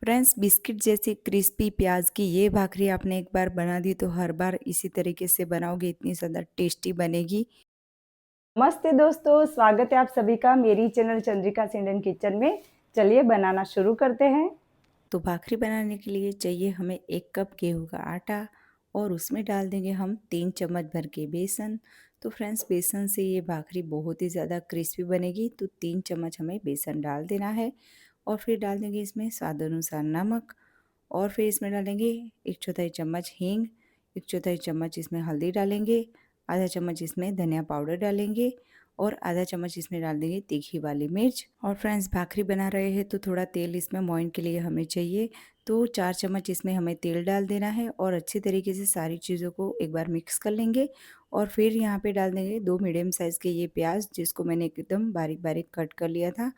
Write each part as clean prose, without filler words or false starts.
Friends, biscuit जैसी crispy प्याज की ये भाखरी आपने एक बार बना दी तो हर बार इसी तरीके से बनाओगे, इतनी ज़्यादा टेस्टी बनेगी। नमस्ते दोस्तों, स्वागत है आप सभी का मेरी चैनल चंद्रिका इंडियन किचन में। चलिए बनाना शुरू करते हैं। तो भाखरी बनाने के लिए चाहिए हमें 1 कप गेहूं का आटा और उसमें डाल देंगे हम 3 चम्मच भर के बेसन। तो फ्रेंड्स, बेसन से ये भाखरी बहुत ही ज़्यादा क्रिस्पी बनेगी, तो 3 चम्मच हमें बेसन डाल देना है। और फिर डाल देंगे इसमें स्वाद अनुसार नमक, और फिर इसमें डालेंगे 1/4 चम्मच हींग, 1/4 चम्मच इसमें हल्दी डालेंगे, आधा चम्मच इसमें धनिया पाउडर डालेंगे और आधा चम्मच इसमें डाल देंगे तीखी वाली मिर्च। और फ्रेंड्स, भाखरी बना रहे हैं तो थोड़ा तेल इसमें मोइन के लिए हमें चाहिए, तो 4 चम्मच इसमें हमें तेल डाल देना है और अच्छी तरीके से सारी चीज़ों को एक बार मिक्स कर लेंगे। और फिर यहाँ पे डाल देंगे 2 मीडियम साइज़ के ये प्याज, जिसको मैंने एकदम बारीक बारीक कट कर लिया था,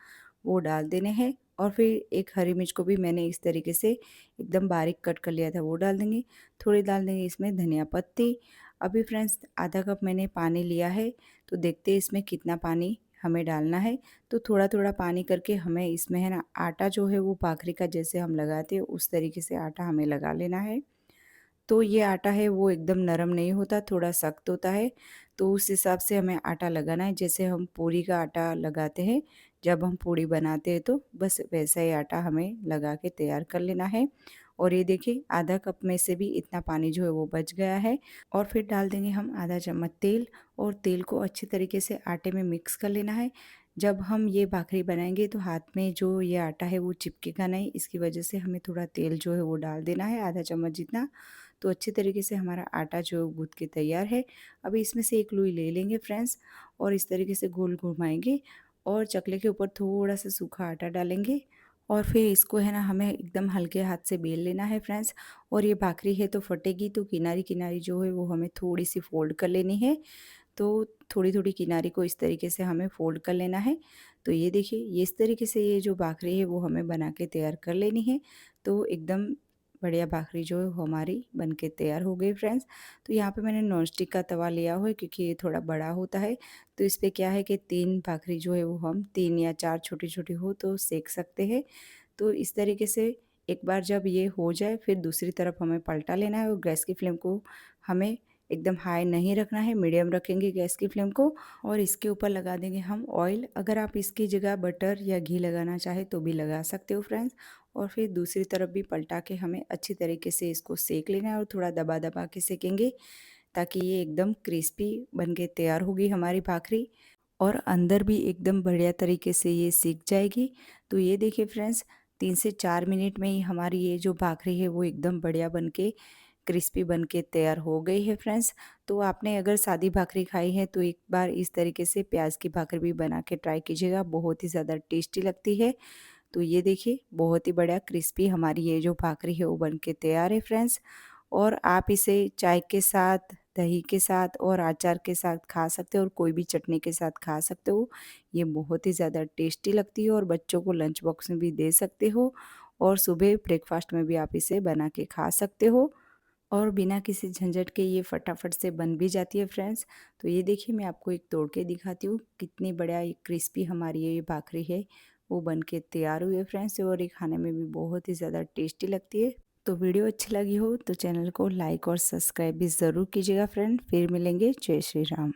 वो डाल देने हैं। और फिर एक हरी मिर्च को भी मैंने इस तरीके से एकदम बारीक कट कर लिया था, वो डाल देंगे। थोड़ी डाल देंगे इसमें धनिया पत्ती। अभी फ्रेंड्स, आधा कप मैंने पानी लिया है, तो देखते हैं इसमें कितना पानी हमें डालना है। तो थोड़ा-थोड़ा पानी करके हमें इसमें है ना, आटा जो है वो भाखरी का जैसे हम लगाते हैं उस तरीके से आटा हमें लगा लेना है। तो ये आटा है वो एकदम नरम नहीं होता, थोड़ा सख्त होता है, तो उस हिसाब से हमें आटा लगाना है, जैसे हम पूरी का आटा लगाते हैं जब हम पूड़ी बनाते हैं, तो बस वैसा ही आटा हमें लगा के तैयार कर लेना है। और ये देखिए, आधा कप में से भी इतना पानी जो है वो बच गया है। और फिर डाल देंगे हम आधा चम्मच तेल, और तेल को अच्छी तरीके से आटे में मिक्स कर लेना है। जब हम ये भाखरी बनाएंगे तो हाथ में जो ये आटा है वो चिपकेगा नहीं, इसकी वजह से हमें थोड़ा तेल जो है वो डाल देना है, आधा चम्मच जितना। तो अच्छी तरीके से हमारा आटा जो गूँथ के तैयार है। अभी इसमें से एक लोई ले लेंगे फ्रेंड्स, और इस तरीके से गोल घुमाएंगे और चकले के ऊपर थोड़ा सा सूखा आटा डालेंगे। और फिर इसको है ना, हमें एकदम हल्के हाथ से बेल लेना है फ्रेंड्स। और ये भाखरी है तो फटेगी, तो किनारी किनारी जो है वो हमें थोड़ी सी फोल्ड कर लेनी है। तो थोड़ी-थोड़ी किनारी को इस तरीके से हमें फ़ोल्ड कर लेना है। तो ये देखिए, ये इस तरीके से ये जो भाखरी है वो हमें बना के तैयार कर लेनी है। तो एकदम बढ़िया भाखरी जो है वो हमारी बन के तैयार हो गई फ्रेंड्स। तो यहाँ पे मैंने नॉन स्टिक का तवा लिया हुआ है, क्योंकि ये थोड़ा बड़ा होता है। तो इस पे क्या है कि 3 भाखरी जो है वो हम 3 या 4 छोटी-छोटी हो तो सेंक सकते हैं। तो इस तरीके से एक बार जब ये हो जाए, फिर दूसरी तरफ हमें पलटा लेना है, और गैस की फ्लेम को हमें एकदम हाई नहीं रखना है, मीडियम रखेंगे गैस की फ्लेम को। और इसके ऊपर लगा देंगे हम ऑयल। अगर आप इसकी जगह बटर या घी लगाना चाहे तो भी लगा सकते हो फ्रेंड्स। और फिर दूसरी तरफ भी पलटा के हमें अच्छी तरीके से इसको सेक लेना है, और थोड़ा दबा दबा के सेकेंगे, ताकि ये एकदम क्रिस्पी बन के तैयार होगी हमारी भाखरी, और अंदर भी एकदम बढ़िया तरीके से ये सीख जाएगी। तो ये देखिए फ्रेंड्स, 3 से 4 मिनट में ही हमारी ये जो भाखरी है वो एकदम बढ़िया बन के क्रिस्पी बन के तैयार हो गई है फ्रेंड्स। तो आपने अगर सादी भाखरी खाई है तो एक बार इस तरीके से प्याज की भाखरी भी बना के ट्राई कीजिएगा, बहुत ही ज़्यादा टेस्टी लगती है। तो ये देखिए, बहुत ही बढ़िया क्रिस्पी हमारी ये जो भाखरी है वो बन के तैयार है फ्रेंड्स। और आप इसे चाय के साथ, दही के साथ और अचार के साथ खा सकते हो, और कोई भी चटनी के साथ खा सकते हो। ये बहुत ही ज़्यादा टेस्टी लगती है, और बच्चों को लंच बॉक्स में भी दे सकते हो, और सुबह ब्रेकफास्ट में भी आप इसे बना के खा सकते हो। और बिना किसी झंझट के ये फटाफट से बन भी जाती है फ्रेंड्स। तो ये देखिए, मैं आपको एक तोड़ के दिखाती हूँ, कितनी बढ़िया ये क्रिस्पी हमारी ये भाखरी है वो बन के तैयार हुई है फ्रेंड्स, और ये खाने में भी बहुत ही ज़्यादा टेस्टी लगती है। तो वीडियो अच्छी लगी हो तो चैनल को लाइक और सब्सक्राइब भी ज़रूर कीजिएगा फ्रेंड। फिर मिलेंगे। जय श्री राम।